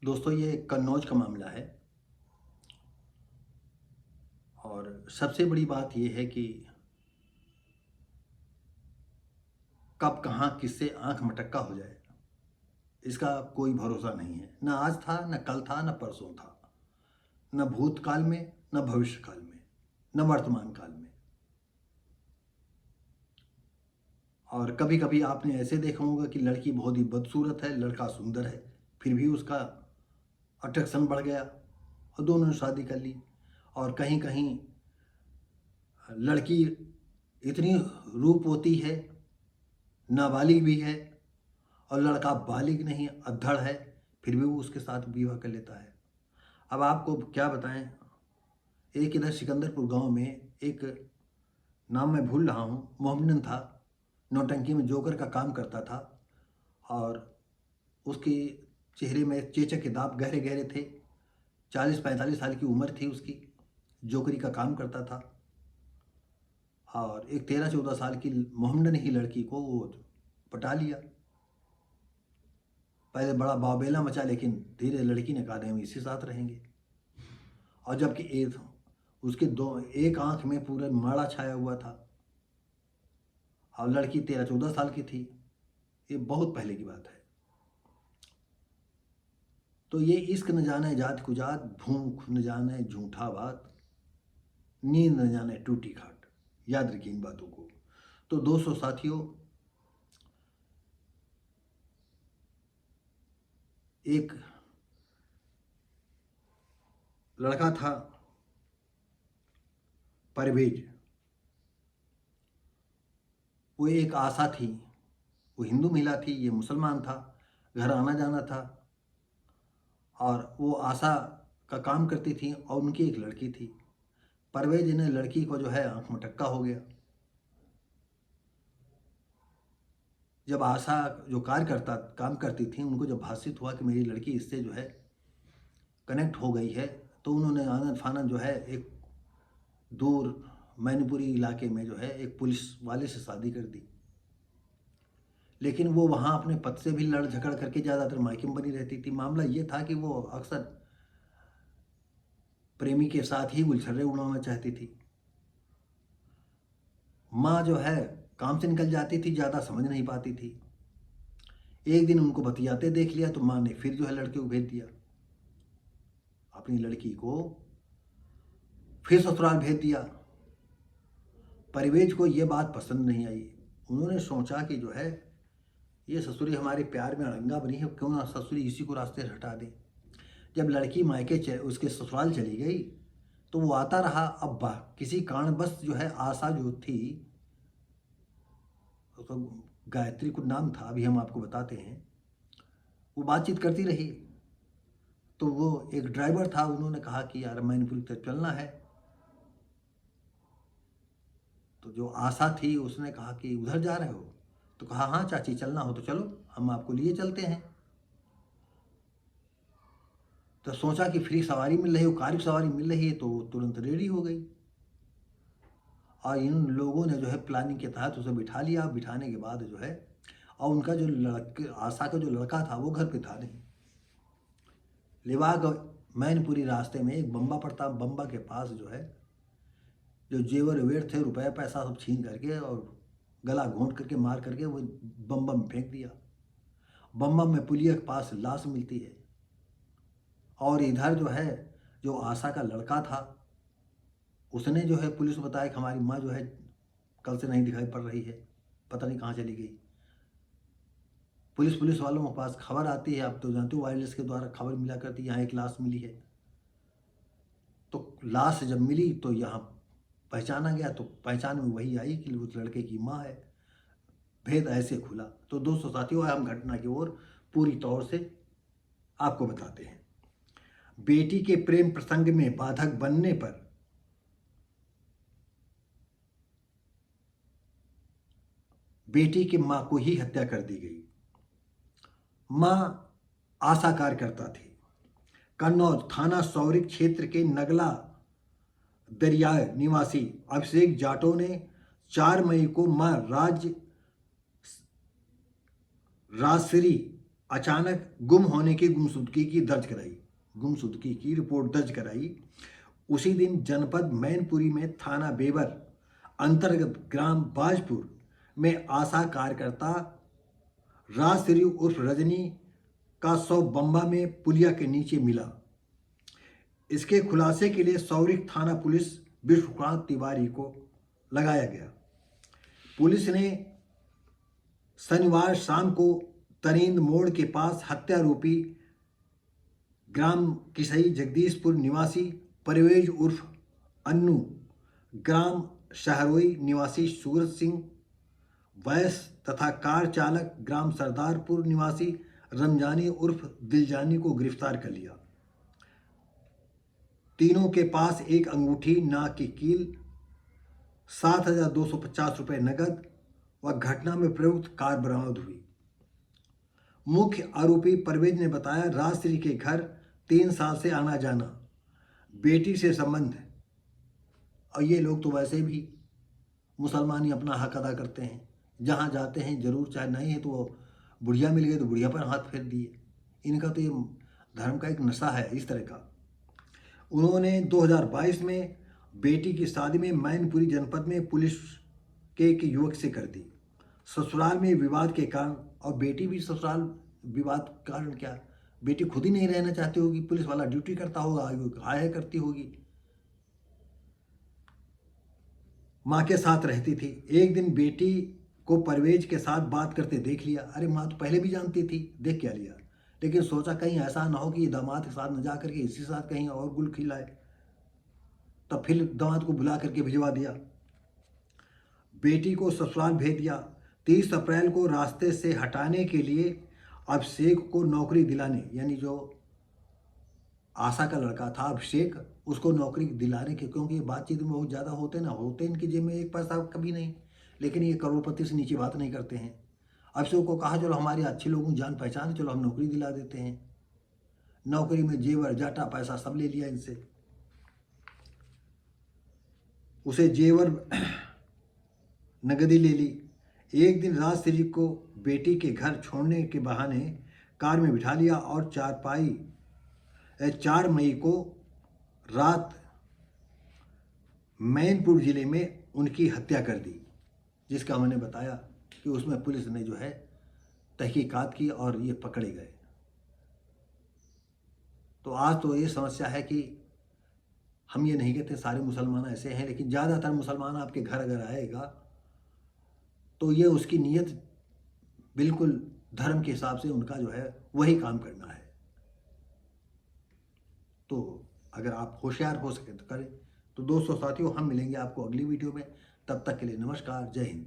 दोस्तों, ये कन्नौज का मामला है और सबसे बड़ी बात ये है कि कब कहाँ किससे आंख मटक्का हो जाए इसका कोई भरोसा नहीं है। न आज था, न कल था, न परसों था, न भूतकाल में, न भविष्य काल में, न वर्तमान काल में। और कभी कभी आपने ऐसे देखा होगा कि लड़की बहुत ही बदसूरत है, लड़का सुंदर है, फिर भी उसका अट्रैक्शन बढ़ गया और दोनों ने शादी कर ली। और कहीं कहीं लड़की इतनी रूपवती है, नाबालिग भी है, और लड़का बालिग नहीं, अधड़ है, फिर भी वो उसके साथ विवाह कर लेता है। अब आपको क्या बताएं, एक इधर सिकंदरपुर गांव में एक, नाम मैं भूल रहा हूँ, मोहम्मदन था, नौटंकी में जोकर का काम करता था और उसके चेहरे में चेचक के दाग गहरे गहरे थे। 40-45 साल की उम्र थी उसकी, जोकरी का काम करता था और एक 13-14 साल की मोहम्मदन ही लड़की को वो पटा लिया। पहले बड़ा बाबेला मचा, लेकिन धीरे लड़की ने कहा नहीं, हम इसी साथ रहेंगे। और जबकि उसके एक आंख में पूरा माड़ा छाया हुआ था और लड़की 13-14 साल की थी। ये बहुत पहले की बात है। तो ये इश्क न जाने जात कुजात, भूख न जाने झूठा बात, नींद न जाने टूटी खाट। याद रखिए इन बातों को। तो दोस्तों साथियों, एक लड़का था परवेज, वो एक आशा थी, वो हिंदू महिला थी, ये मुसलमान था, घर आना जाना था और वो आशा का काम करती थी और उनकी एक लड़की थी। परवेज ने लड़की को जो है आंख मटक्का हो गया। जब आशा जो काम करती थी, उनको जब भाषित हुआ कि मेरी लड़की इससे जो है कनेक्ट हो गई है, तो उन्होंने आनन फानन जो है एक दूर मैनपुरी इलाके में जो है एक पुलिस वाले से शादी कर दी। लेकिन वो वहाँ अपने पति से भी लड़ झगड़ करके ज़्यादातर मायके में बनी रहती थी। मामला ये था कि वो अक्सर प्रेमी के साथ ही गुलछर्रे उड़ाना चाहती थी। माँ जो है काम से निकल जाती थी, ज़्यादा समझ नहीं पाती थी। एक दिन उनको बतियाते देख लिया तो माँ ने फिर जो है लड़के को भेज दिया, अपनी लड़की को फिर ससुराल भेज दिया। परिवेश को ये बात पसंद नहीं आई। उन्होंने सोचा कि जो है ये ससुरी हमारे प्यार में अड़ंगा बनी है, क्यों ना ससुरी इसी को रास्ते से हटा दे। जब लड़की मायके उसके ससुराल चली गई तो वो आता रहा। अब किसी कारणवश जो है आशा जो थी, तो गायत्री कुछ नाम था, अभी हम आपको बताते हैं, वो बातचीत करती रही। तो वो एक ड्राइवर था, उन्होंने कहा कि यार मैनपुरी तक चलना है। तो जो आशा थी उसने कहा कि उधर जा रहे हो? तो कहा हाँ चाची, चलना हो तो चलो, हम आपको लिए चलते हैं। तो सोचा कि फ्री सवारी मिल रही है, कार की सवारी मिल रही है, तो तुरंत रेडी हो गई। और इन लोगों ने जो है प्लानिंग के तहत उसे बिठा लिया। बिठाने के बाद जो है, और उनका जो आशा का जो लड़का था वो घर पे था नहीं। लिबाग मैनपुरी रास्ते में एक बम्बा पड़ता, बम्बा के पास जो है जो जेवर वेर थे, रुपया पैसा सब छीन करके और गला घोंट करके मार करके वो बम्बा में फेंक दिया। बम्बा में पुलिया के पास लाश मिलती है। और इधर जो है जो आशा का लड़का था, उसने जो है पुलिस को बताया कि हमारी माँ जो है कल से नहीं दिखाई पड़ रही है, पता नहीं कहाँ चली गई। पुलिस वालों के पास खबर आती है, आप तो जानते हो वायरलेस के द्वारा खबर मिला करती है, यहाँ एक लाश मिली है। तो लाश जब मिली तो यहाँ पहचाना गया, तो पहचान में वही आई कि उस लड़के की माँ है। भेद ऐसे खुला। तो दोस्तों साथियों, हम घटना की ओर पूरी तौर से आपको बताते हैं। बेटी के प्रेम प्रसंग में बाधक बनने पर बेटी की मां को ही हत्या कर दी गई। मां आशा कार्यकर्ता थी। कन्नौज थाना सौरिक क्षेत्र के नगला दरिया निवासी अभिषेक जाटो ने 4 मई को मां राजश्री अचानक गुम होने की गुमशुदगी की रिपोर्ट दर्ज कराई। उसी दिन जनपद मैनपुरी में थाना बेवर अंतर्गत ग्राम बाजपुर में आशा कार्यकर्ता राजश्री उर्फ रजनी का शव बम्बा में पुलिया के नीचे मिला। इसके खुलासे के लिए सौरिक थाना पुलिस विश्वकांत तिवारी को लगाया गया। पुलिस ने शनिवार शाम को तरींद मोड़ के पास हत्यारोपी ग्राम किसई जगदीशपुर निवासी परवेज उर्फ अन्नू, ग्राम शहरोई निवासी सूरज सिंह वैस तथा कार चालक ग्राम सरदारपुर निवासी रमजानी उर्फ दिलजानी को गिरफ्तार कर लिया। तीनों के पास एक अंगूठी, नाक की कील, 7,250 रुपये नकद व घटना में प्रयुक्त कार बरामद हुई। मुख्य आरोपी परवेज ने बताया, राजश्री के घर 3 साल से आना जाना, बेटी से संबंध है। और ये लोग तो वैसे भी मुसलमान ही अपना हक अदा करते हैं, जहाँ जाते हैं जरूर, चाहे नहीं है तो बुढ़िया मिल गई तो बुढ़िया पर हाथ फेर दिए। इनका तो ये धर्म का एक नशा है इस तरह का। उन्होंने 2022 में बेटी की शादी में मैनपुरी जनपद में पुलिस के एक युवक से कर दी। ससुराल में विवाद के कारण, और बेटी भी ससुराल विवाद कारण क्या, बेटी खुद ही नहीं रहना चाहती होगी, पुलिस वाला ड्यूटी करता होगा, हाय करती होगी, माँ के साथ रहती थी। एक दिन बेटी को परवेज के साथ बात करते देख लिया। अरे माँ तो पहले भी जानती थी, देख क्या लिया, लेकिन सोचा कहीं ऐसा ना हो कि दामाद के साथ न जा करके इसी साथ कहीं और गुल खिलाए। तब फिर दामाद को बुला करके भिजवा दिया, बेटी को ससुराल भेज दिया। 30 अप्रैल को रास्ते से हटाने के लिए अभिषेक को नौकरी दिलाने, यानी जो आशा का लड़का था अभिषेक, उसको नौकरी दिलाने के, क्योंकि बातचीत में बहुत ज़्यादा होते इनकी जेब में एक पैसा कभी नहीं, लेकिन ये करोड़पति से नीचे बात नहीं करते हैं। अभिषेक को कहा चलो हमारे अच्छे लोगों की जान पहचान, चलो हम नौकरी दिला देते हैं। नौकरी में जेवर जाटा पैसा सब ले लिया इनसे। उसे जेवर नगदी ले ली। एक दिन राजश्री को बेटी के घर छोड़ने के बहाने कार में बिठा लिया और 4 मई को रात मैनपुर जिले में उनकी हत्या कर दी, जिसका मैंने बताया कि उसमें पुलिस ने जो है तहकीकात की और ये पकड़े गए। तो आज तो ये समस्या है कि हम ये नहीं कहते सारे मुसलमान ऐसे हैं, लेकिन ज़्यादातर मुसलमान आपके घर अगर आएगा तो ये उसकी नीयत बिल्कुल धर्म के हिसाब से उनका जो है वही काम करना है। तो अगर आप होशियार हो सके तो करें। तो दोस्तों साथियों, हम मिलेंगे आपको अगली वीडियो में। तब तक के लिए नमस्कार, जय हिंद।